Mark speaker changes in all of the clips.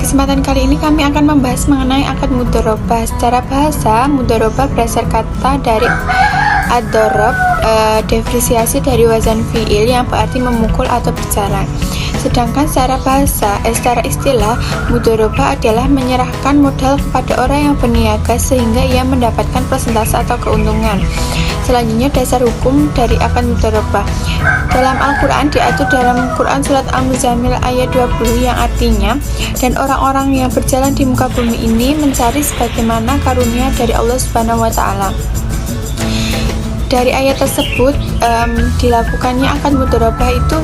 Speaker 1: kesempatan kali ini kami akan membahas mengenai akad mudharabah. Secara bahasa, mudharabah berasal kata dari ad-darab, depresiasi dari wazan fi'il yang berarti memukul atau berjalan. Sedangkan secara istilah, mudharabah adalah menyerahkan modal kepada orang yang berniaga sehingga ia mendapatkan persentase atau keuntungan. Selanjutnya, dasar hukum dari akad mudharabah. Dalam Al-Quran diatur dalam Quran surat Al-Muzammil ayat 20 yang artinya, dan orang-orang yang berjalan di muka bumi ini mencari sebagaimana karunia dari Allah Subhanahu wa Ta'ala. Dari ayat tersebut, dilakukannya akad mudharabah itu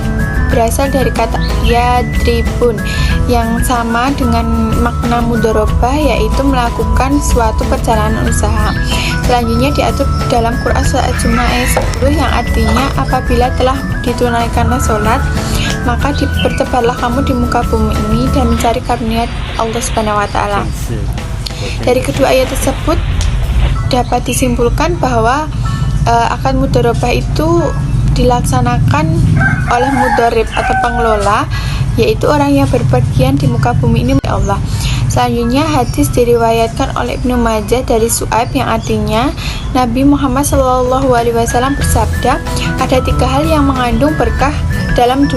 Speaker 1: berasal dari kata yadribun yang sama dengan makna mudharabah, yaitu melakukan suatu perjalanan usaha. Selanjutnya diatur dalam Quran surat Al-Jumu'ah ayat 10 yang artinya, apabila telah ditunaikanlah sholat, maka bertebarlah kamu di muka bumi ini dan mencari karunia Allah Subhanahu wa Ta'ala. Dari kedua ayat tersebut dapat disimpulkan bahwa akad mudharabah itu dilaksanakan oleh mudharib atau pengelola, yaitu orang yang berpergian di muka bumi ini Allah. Selanjutnya, hadis diriwayatkan oleh Ibnu Majah dari Su'aib yang artinya, Nabi Muhammad SAW bersabda, ada 3 hal yang mengandung berkah dalam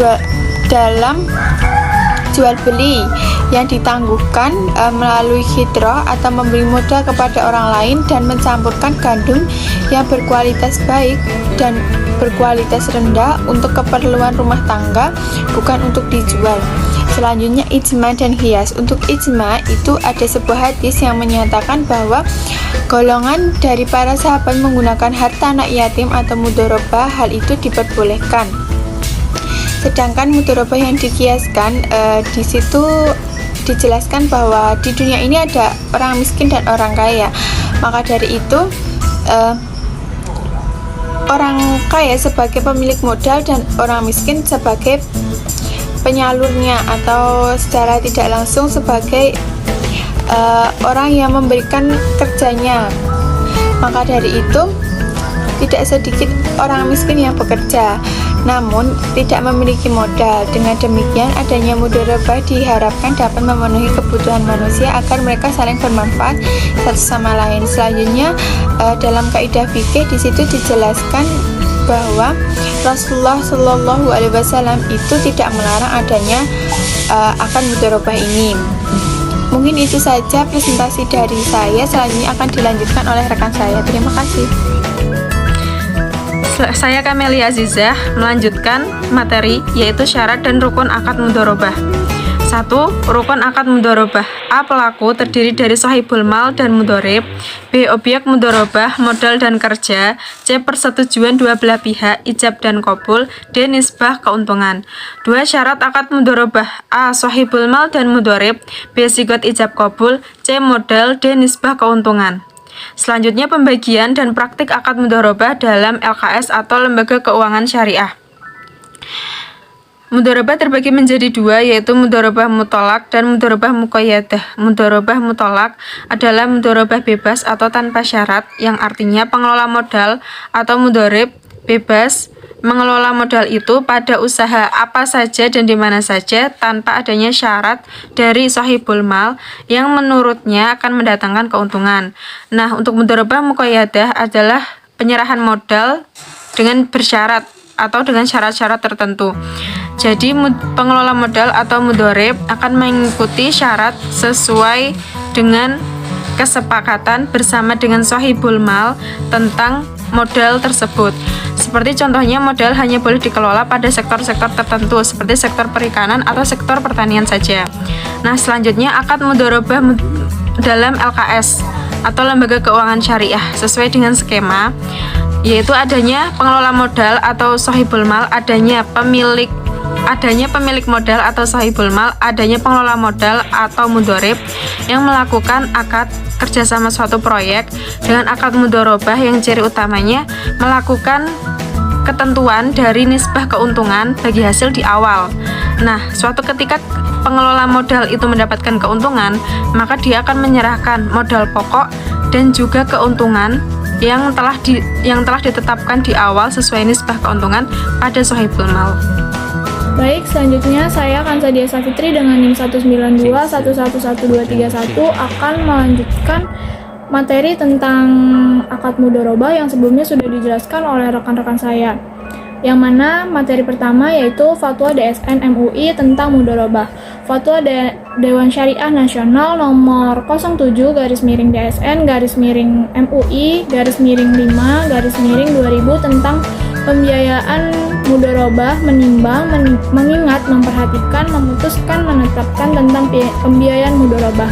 Speaker 1: jual beli yang ditangguhkan melalui hidroh atau memberi modal kepada orang lain dan mencampurkan gandum yang berkualitas baik dan berkualitas rendah untuk keperluan rumah tangga, bukan untuk dijual. Selanjutnya, ijma dan hias. Untuk ijma itu ada sebuah hadis yang menyatakan bahwa golongan dari para sahabat menggunakan harta anak yatim atau mudharabah, hal itu diperbolehkan. Sedangkan mudharabah yang dikiaskan, di situ dijelaskan bahwa di dunia ini ada orang miskin dan orang kaya. Maka dari itu, orang kaya sebagai pemilik modal dan orang miskin sebagai penyalurnya, atau secara tidak langsung sebagai orang yang memberikan kerjanya. Maka dari itu, tidak sedikit orang miskin yang bekerja namun tidak memiliki modal. Dengan demikian, adanya mudharabah diharapkan dapat memenuhi kebutuhan manusia agar mereka saling bermanfaat satu sama lain. Selanjutnya, dalam kaidah fikih di situ dijelaskan bahwa Rasulullah Shallallahu Alaihi Wasallam itu tidak melarang adanya akad mudharabah ini. Mungkin itu saja presentasi dari saya. Selanjutnya akan dilanjutkan oleh rekan saya. Terima kasih.
Speaker 2: Saya Kamelia Azizah melanjutkan materi yaitu syarat dan rukun akad mudharabah. 1. Rukun akad mudharabah. A. Pelaku terdiri dari sahibul mal dan mudharib. B. Objek mudharabah, modal dan kerja. C. Persetujuan dua belah pihak, ijab dan qabul. D. Nisbah, keuntungan. 2. Syarat akad mudharabah. A. Sahibul mal dan mudharib. B. Sigot ijab qabul. C. Modal. D. Nisbah, keuntungan. Selanjutnya, pembagian dan praktik akad mudharabah dalam LKS atau Lembaga Keuangan Syariah. Mudharabah terbagi menjadi 2, yaitu mudharabah mutolak dan mudharabah muqayyadah. Mudharabah mutolak adalah mudharabah bebas atau tanpa syarat, yang artinya pengelola modal atau mudharib bebas mengelola modal itu pada usaha apa saja dan di mana saja tanpa adanya syarat dari sahibul mal yang menurutnya akan mendatangkan keuntungan. Nah, untuk mudharabah muqayyadah adalah penyerahan modal dengan bersyarat atau dengan syarat-syarat tertentu. Jadi pengelola modal atau mudharib akan mengikuti syarat sesuai dengan kesepakatan bersama dengan sahibul mal tentang modal tersebut. Seperti contohnya, modal hanya boleh dikelola pada sektor-sektor tertentu seperti sektor perikanan atau sektor pertanian saja. Nah, selanjutnya akad mudharabah dalam LKS atau Lembaga Keuangan Syariah sesuai dengan skema, yaitu adanya pengelola modal atau sahibul mal, adanya pemilik modal atau sahibul mal, adanya pengelola modal atau mudharib yang melakukan akad kerjasama suatu proyek. Dengan akad mudharabah yang ciri utamanya melakukan ketentuan dari nisbah keuntungan bagi hasil di awal. Nah, suatu ketika pengelola modal itu mendapatkan keuntungan, maka dia akan menyerahkan modal pokok dan juga keuntungan yang telah ditetapkan di awal sesuai nisbah keuntungan pada sahibul mal.
Speaker 3: Baik, selanjutnya saya Kansadia Safitri dengan NIM 192111231 akan melanjutkan materi tentang akad mudharabah yang sebelumnya sudah dijelaskan oleh rekan-rekan saya. Yang mana materi pertama yaitu Fatwa DSN MUI tentang mudharabah. Fatwa Dewan Syariah Nasional nomor 07-MUI-MUI-5-2000 tentang pembiayaan mudharabah, menimbang, mengingat, memperhatikan, memutuskan, menetapkan tentang pembiayaan mudharabah.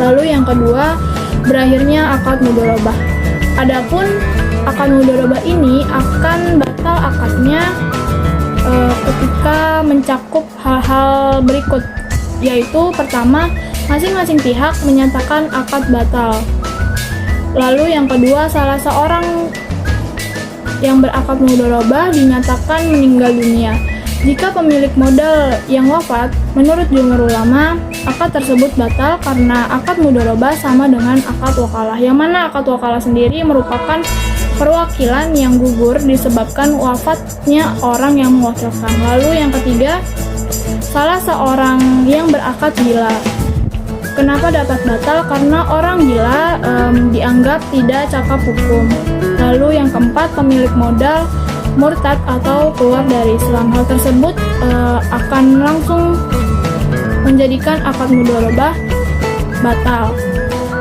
Speaker 3: Lalu yang kedua, berakhirnya akad mudharabah. Adapun akad mudharabah ini akan batal akadnya ketika mencakup hal-hal berikut, yaitu pertama, masing-masing pihak menyatakan akad batal. Lalu yang kedua, salah seorang yang berakad mudharabah dinyatakan meninggal dunia. Jika pemilik modal yang wafat, menurut jumhur ulama, akad tersebut batal karena akad mudharabah sama dengan akad wakalah, yang mana akad wakalah sendiri merupakan perwakilan yang gugur disebabkan wafatnya orang yang mewakilkan. Lalu yang ketiga, salah seorang yang berakad gila. Kenapa dapat batal? Karena orang gila dianggap tidak cakap hukum. Lalu yang keempat, pemilik modal murtad atau keluar dari Islam. Hal tersebut akan langsung menjadikan akad mudharabah batal.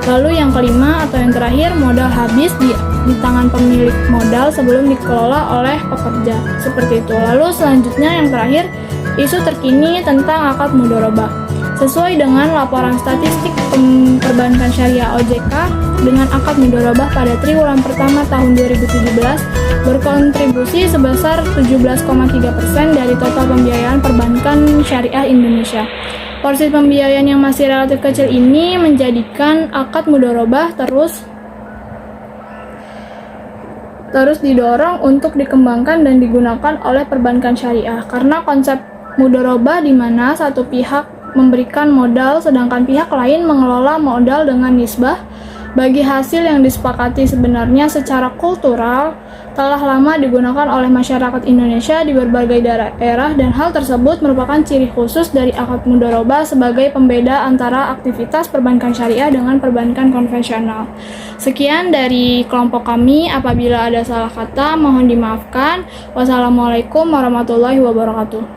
Speaker 3: Lalu yang kelima atau yang terakhir, modal habis di tangan pemilik modal sebelum dikelola oleh pekerja. Seperti itu. Lalu selanjutnya yang terakhir, isu terkini tentang akad mudharabah. Sesuai dengan laporan statistik perbankan syariah OJK, dengan akad mudharabah pada triwulan pertama tahun 2017 berkontribusi sebesar 17,3% dari total pembiayaan perbankan syariah Indonesia. Porsi pembiayaan yang masih relatif kecil ini menjadikan akad mudharabah terus didorong untuk dikembangkan dan digunakan oleh perbankan syariah, karena konsep mudharabah di mana satu pihak memberikan modal sedangkan pihak lain mengelola modal dengan nisbah bagi hasil yang disepakati sebenarnya secara kultural telah lama digunakan oleh masyarakat Indonesia di berbagai daerah, dan hal tersebut merupakan ciri khusus dari akad mudharabah sebagai pembeda antara aktivitas perbankan syariah dengan perbankan konvensional. Sekian dari kelompok kami, apabila ada salah kata mohon dimaafkan. Wassalamualaikum warahmatullahi wabarakatuh.